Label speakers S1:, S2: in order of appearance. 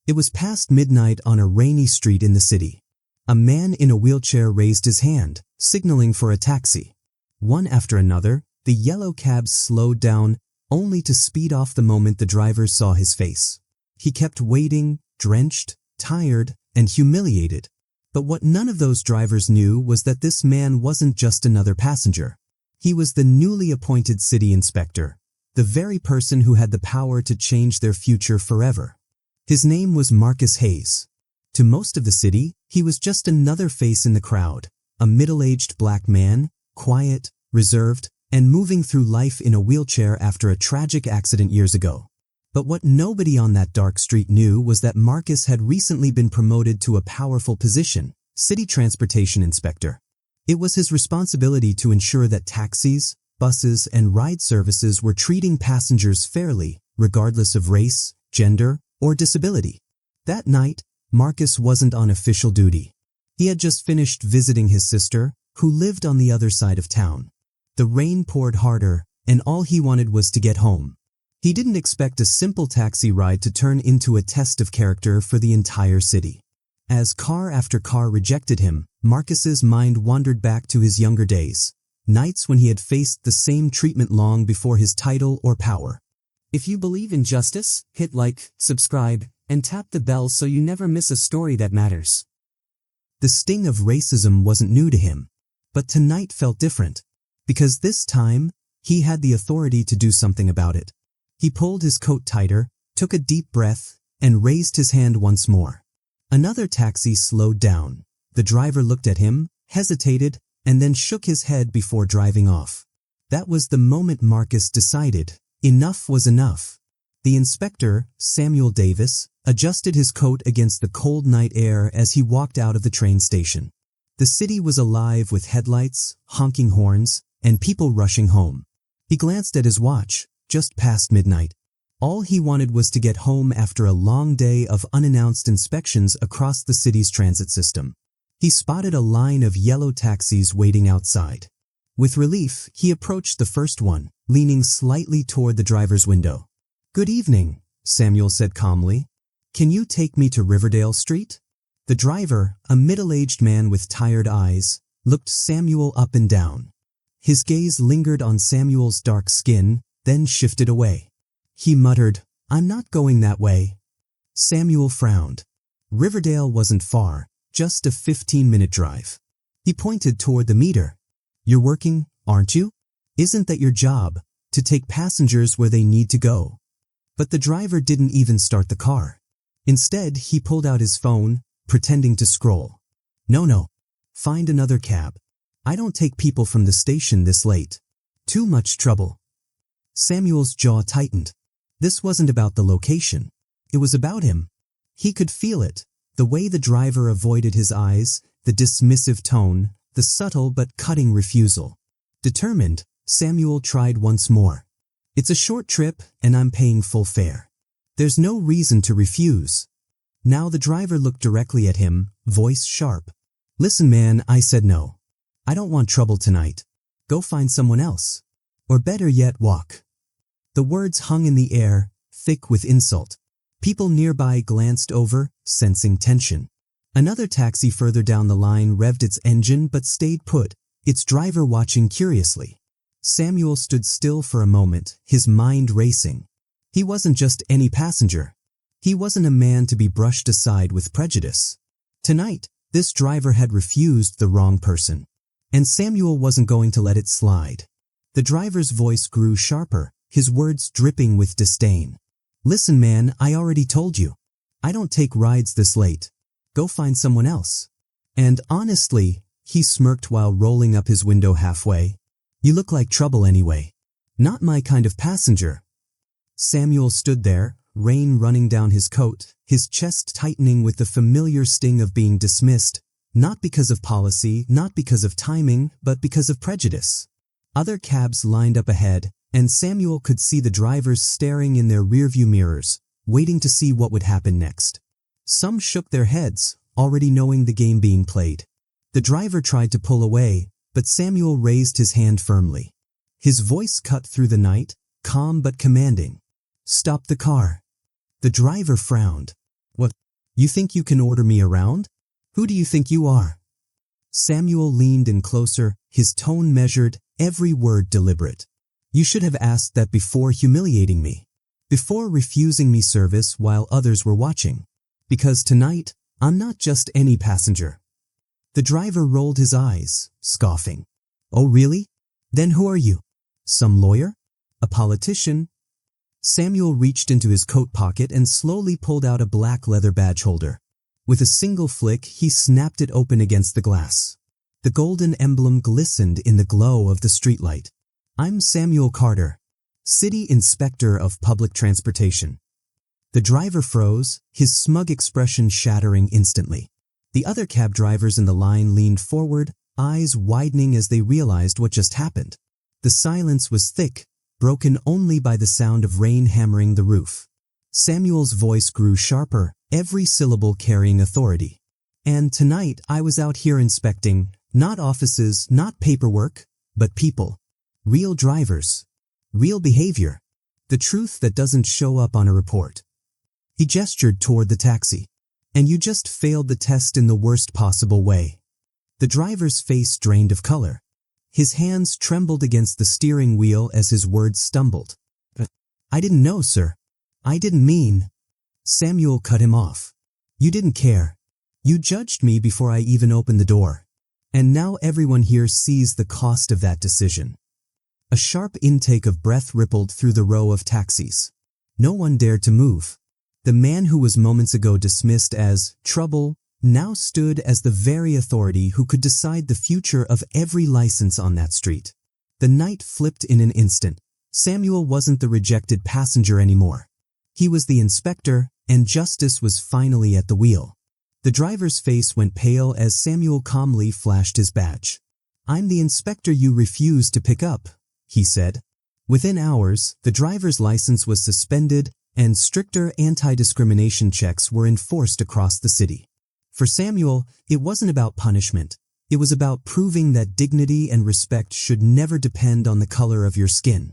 S1: It was past midnight on a rainy street in the city. A man in a wheelchair raised his hand, signaling for a taxi. One after another, the yellow cabs slowed down, only to speed off the moment the driver saw his face. He kept waiting, drenched, tired, and humiliated. But what none of those drivers knew was that this man wasn't just another passenger. He was the newly appointed city inspector, the very person who had the power to change their future forever. His name was Marcus Hayes. To most of the city, he was just another face in the crowd, a middle-aged black man, quiet, reserved, and moving through life in a wheelchair after a tragic accident years ago. But what nobody on that dark street knew was that Marcus had recently been promoted to a powerful position, city transportation inspector. It was his responsibility to ensure that taxis, buses, and ride services were treating passengers fairly, regardless of race, gender, or disability. That night, Marcus wasn't on official duty. He had just finished visiting his sister, who lived on the other side of town. The rain poured harder, and all he wanted was to get home. He didn't expect a simple taxi ride to turn into a test of character for the entire city. As car after car rejected him, Marcus's mind wandered back to his younger days, nights when he had faced the same treatment long before his title or power. If you believe in justice, hit like, subscribe, and tap the bell so you never miss a story that matters. The sting of racism wasn't new to him, but tonight felt different, because this time, he had the authority to do something about it. He pulled his coat tighter, took a deep breath, and raised his hand once more. Another taxi slowed down. The driver looked at him, hesitated, and then shook his head before driving off. That was the moment Marcus decided, enough was enough. The inspector, Samuel Davis, adjusted his coat against the cold night air as he walked out of the train station. The city was alive with headlights, honking horns, and people rushing home. He glanced at his watch, just past midnight. All he wanted was to get home after a long day of unannounced inspections across the city's transit system. He spotted a line of yellow taxis waiting outside. With relief, he approached the first one, leaning slightly toward the driver's window. "Good evening," Samuel said calmly. "Can you take me to Riverdale Street?" The driver, a middle-aged man with tired eyes, looked Samuel up and down. His gaze lingered on Samuel's dark skin, then shifted away. He muttered, "I'm not going that way." Samuel frowned. Riverdale wasn't far, just a 15-minute drive. He pointed toward the meter. "You're working, aren't you? Isn't that your job, to take passengers where they need to go?" But the driver didn't even start the car. Instead, he pulled out his phone, pretending to scroll. No, find another cab. I don't take people from the station this late. Too much trouble." Samuel's jaw tightened. This wasn't about the location. It was about him. He could feel it, the way the driver avoided his eyes, the dismissive tone, the subtle but cutting refusal. Determined, Samuel tried once more. "It's a short trip, and I'm paying full fare. There's no reason to refuse." Now the driver looked directly at him, voice sharp. "Listen, man, I said no. I don't want trouble tonight. Go find someone else. Or better yet, walk." The words hung in the air, thick with insult. People nearby glanced over, sensing tension. Another taxi further down the line revved its engine but stayed put, its driver watching curiously. Samuel stood still for a moment, his mind racing. He wasn't just any passenger. He wasn't a man to be brushed aside with prejudice. Tonight, this driver had refused the wrong person. And Samuel wasn't going to let it slide. The driver's voice grew sharper, his words dripping with disdain. "Listen, man, I already told you. I don't take rides this late. Go find someone else." And honestly, he smirked while rolling up his window halfway. "You look like trouble anyway. Not my kind of passenger." Samuel stood there, rain running down his coat, his chest tightening with the familiar sting of being dismissed, not because of policy, not because of timing, but because of prejudice. Other cabs lined up ahead, and Samuel could see the drivers staring in their rearview mirrors, waiting to see what would happen next. Some shook their heads, already knowing the game being played. The driver tried to pull away, but Samuel raised his hand firmly. His voice cut through the night, calm but commanding. "Stop the car." The driver frowned. "What? You think you can order me around? Who do you think you are? Samuel leaned in closer, his tone measured, every word deliberate. You should have asked that before humiliating me. Before refusing me service while others were watching. Because tonight, I'm not just any passenger. The driver rolled his eyes, scoffing. Oh really? Then who are you? Some lawyer? A politician? Samuel reached into his coat pocket and slowly pulled out a black leather badge holder. With a single flick, he snapped it open against the glass. The golden emblem glistened in the glow of the streetlight. I'm Samuel Carter, City Inspector of Public Transportation. The driver froze, his smug expression shattering instantly. The other cab drivers in the line leaned forward, eyes widening as they realized what just happened. The silence was thick, broken only by the sound of rain hammering the roof. Samuel's voice grew sharper, every syllable carrying authority. And tonight I was out here inspecting, not offices, not paperwork, but people. Real drivers. Real behavior. The truth that doesn't show up on a report. He gestured toward the taxi. And you just failed the test in the worst possible way. The driver's face drained of color. His hands trembled against the steering wheel as his words stumbled. I didn't know, sir. I didn't mean. Samuel cut him off. You didn't care. You judged me before I even opened the door. And now everyone here sees the cost of that decision. A sharp intake of breath rippled through the row of taxis. No one dared to move. The man who was moments ago dismissed as trouble now stood as the very authority who could decide the future of every license on that street. The night flipped in an instant. Samuel wasn't the rejected passenger anymore. He was the inspector, and justice was finally at the wheel. The driver's face went pale as Samuel calmly flashed his badge. I'm the inspector you refused to pick up, he said. Within hours, the driver's license was suspended and stricter anti-discrimination checks were enforced across the city. For Samuel, it wasn't about punishment. It was about proving that dignity and respect should never depend on the color of your skin.